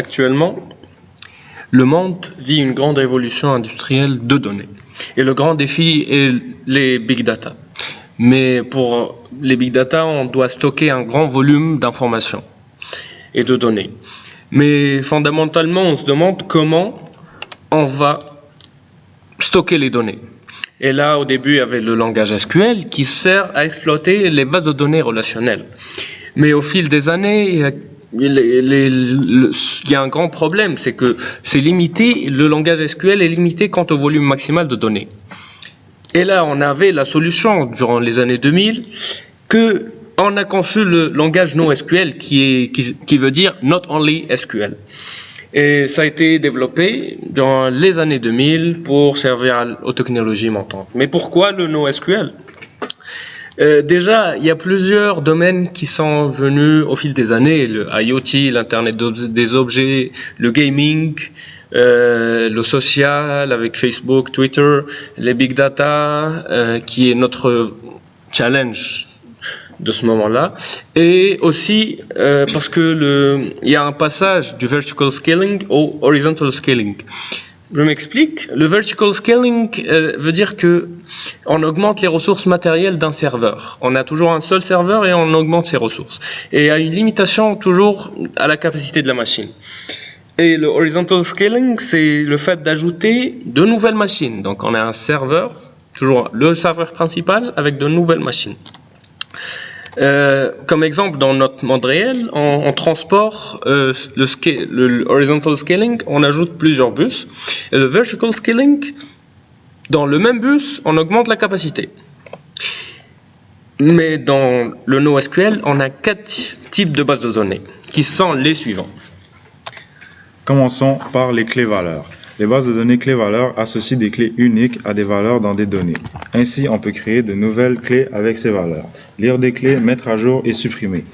Actuellement, le monde vit une grande révolution industrielle de données. Et le grand défi est les big data. Mais pour les big data, on doit stocker un grand volume d'informations et de données. Mais fondamentalement, on se demande comment on va stocker les données. Et là, au début, il y avait le langage SQL qui sert à exploiter les bases de données relationnelles. Mais au fil des années, il y a un grand problème, c'est que c'est limité, le langage SQL est limité quant au volume maximal de données. Et là, on avait la solution durant les années 2000 que on a conçu le langage NoSQL qui veut dire Not Only SQL. Et ça a été développé dans les années 2000 pour servir aux technologies montantes. Mais pourquoi le NoSQL ? Déjà, il y a plusieurs domaines qui sont venus au fil des années, le IoT, l'Internet des objets, le gaming, le social avec Facebook, Twitter, les big data, qui est notre challenge de ce moment-là, et aussi parce que il y a un passage du vertical scaling au horizontal scaling. Je m'explique. Le vertical scaling veut dire que on augmente les ressources matérielles d'un serveur. On a toujours un seul serveur et on augmente ses ressources. Et il y a une limitation toujours à la capacité de la machine. Et le horizontal scaling, c'est le fait d'ajouter de nouvelles machines. Donc on a un serveur, toujours le serveur principal avec de nouvelles machines. Comme exemple, dans notre monde réel, on transport le horizontal scaling, on ajoute plusieurs bus. Et le vertical scaling, dans le même bus, on augmente la capacité. Mais dans le NoSQL, on a 4 types de bases de données, qui sont les suivants. Commençons par les clés valeurs. Les bases de données clés-valeurs associent des clés uniques à des valeurs dans des données. Ainsi, on peut créer de nouvelles clés avec ces valeurs, lire des clés, mettre à jour et supprimer.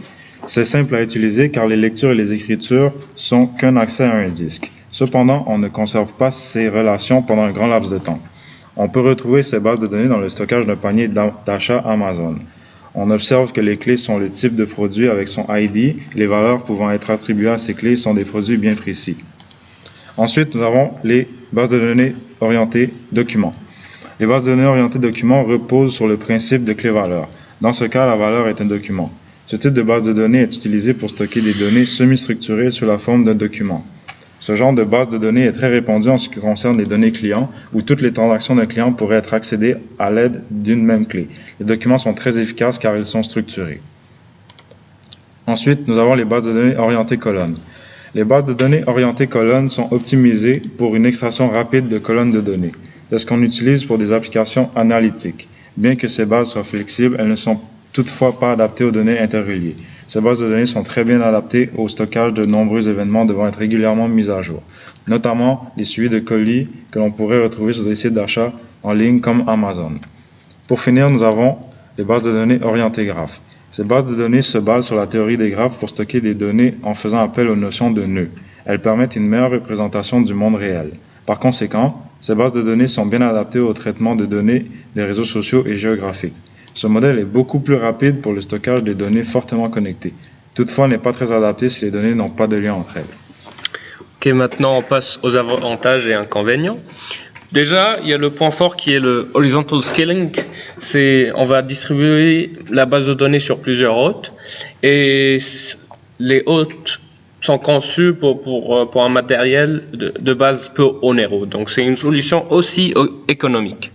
C'est simple à utiliser car les lectures et les écritures sont qu'un accès à un disque. Cependant, on ne conserve pas ces relations pendant un grand laps de temps. On peut retrouver ces bases de données dans le stockage d'un panier d'achat Amazon. On observe que les clés sont le type de produit avec son ID. Les valeurs pouvant être attribuées à ces clés sont des produits bien précis. Ensuite, nous avons les bases de données orientées documents. Les bases de données orientées documents reposent sur le principe de clé-valeur. Dans ce cas, la valeur est un document. Ce type de base de données est utilisé pour stocker des données semi-structurées sous la forme d'un document. Ce genre de base de données est très répandu en ce qui concerne les données clients, où toutes les transactions d'un client pourraient être accédées à l'aide d'une même clé. Les documents sont très efficaces car ils sont structurés. Ensuite, nous avons les bases de données orientées colonnes. Les bases de données orientées colonnes sont optimisées pour une extraction rapide de colonnes de données. C'est ce qu'on utilise pour des applications analytiques. Bien que ces bases soient flexibles, elles ne sont toutefois pas adaptées aux données interreliées. Ces bases de données sont très bien adaptées au stockage de nombreux événements devant être régulièrement mis à jour, notamment les suivis de colis que l'on pourrait retrouver sur des sites d'achat en ligne comme Amazon. Pour finir, nous avons les bases de données orientées graphes. Ces bases de données se basent sur la théorie des graphes pour stocker des données en faisant appel aux notions de nœuds. Elles permettent une meilleure représentation du monde réel. Par conséquent, ces bases de données sont bien adaptées au traitement de données des réseaux sociaux et géographiques. Ce modèle est beaucoup plus rapide pour le stockage des données fortement connectées. Toutefois, n'est pas très adapté si les données n'ont pas de lien entre elles. Ok, maintenant on passe aux avantages et inconvénients. Déjà, il y a le point fort qui est le horizontal scaling. On va distribuer la base de données sur plusieurs hôtes et les hôtes sont conçus pour un matériel de base peu onéreux. Donc c'est une solution aussi économique.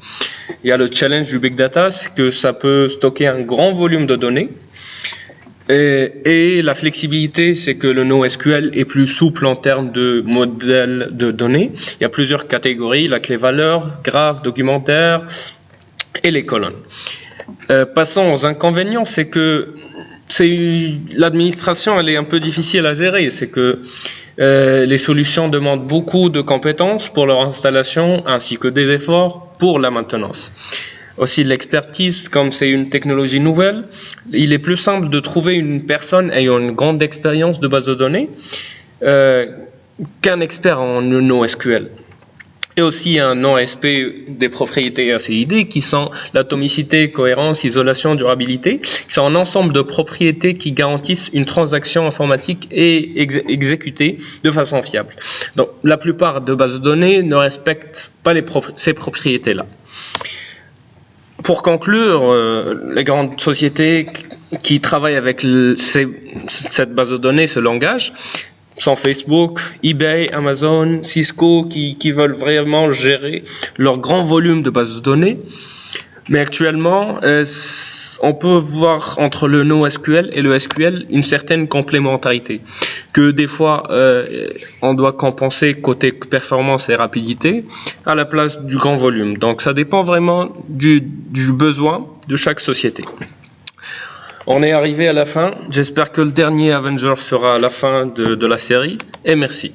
Il y a le challenge du big data, c'est que ça peut stocker un grand volume de données. Et la flexibilité, c'est que le NoSQL est plus souple en termes de modèles de données. Il y a plusieurs catégories, la clé valeur, graphe, documentaire et les colonnes. Passons aux inconvénients, c'est que l'administration, elle est un peu difficile à gérer. C'est que les solutions demandent beaucoup de compétences pour leur installation ainsi que des efforts pour la maintenance. Aussi de l'expertise, comme c'est une technologie nouvelle, il est plus simple de trouver une personne ayant une grande expérience de base de données qu'un expert en NoSQL. et aussi un non-respect des propriétés ACID qui sont l'atomicité, cohérence, isolation, durabilité, qui sont un ensemble de propriétés qui garantissent une transaction informatique et exécutée de façon fiable. Donc la plupart de bases de données ne respectent pas ces propriétés-là. Pour conclure, les grandes sociétés qui travaillent avec cette base de données, ce langage, sont Facebook, eBay, Amazon, Cisco, qui veulent vraiment gérer leur grand volume de bases de données. Mais actuellement, on peut voir entre le NoSQL et le SQL une certaine complémentarité, que des fois on doit compenser côté performance et rapidité à la place du grand volume. Donc ça dépend vraiment du besoin de chaque société. On est arrivé à la fin. J'espère que le dernier Avenger sera à la fin de la série. Et merci.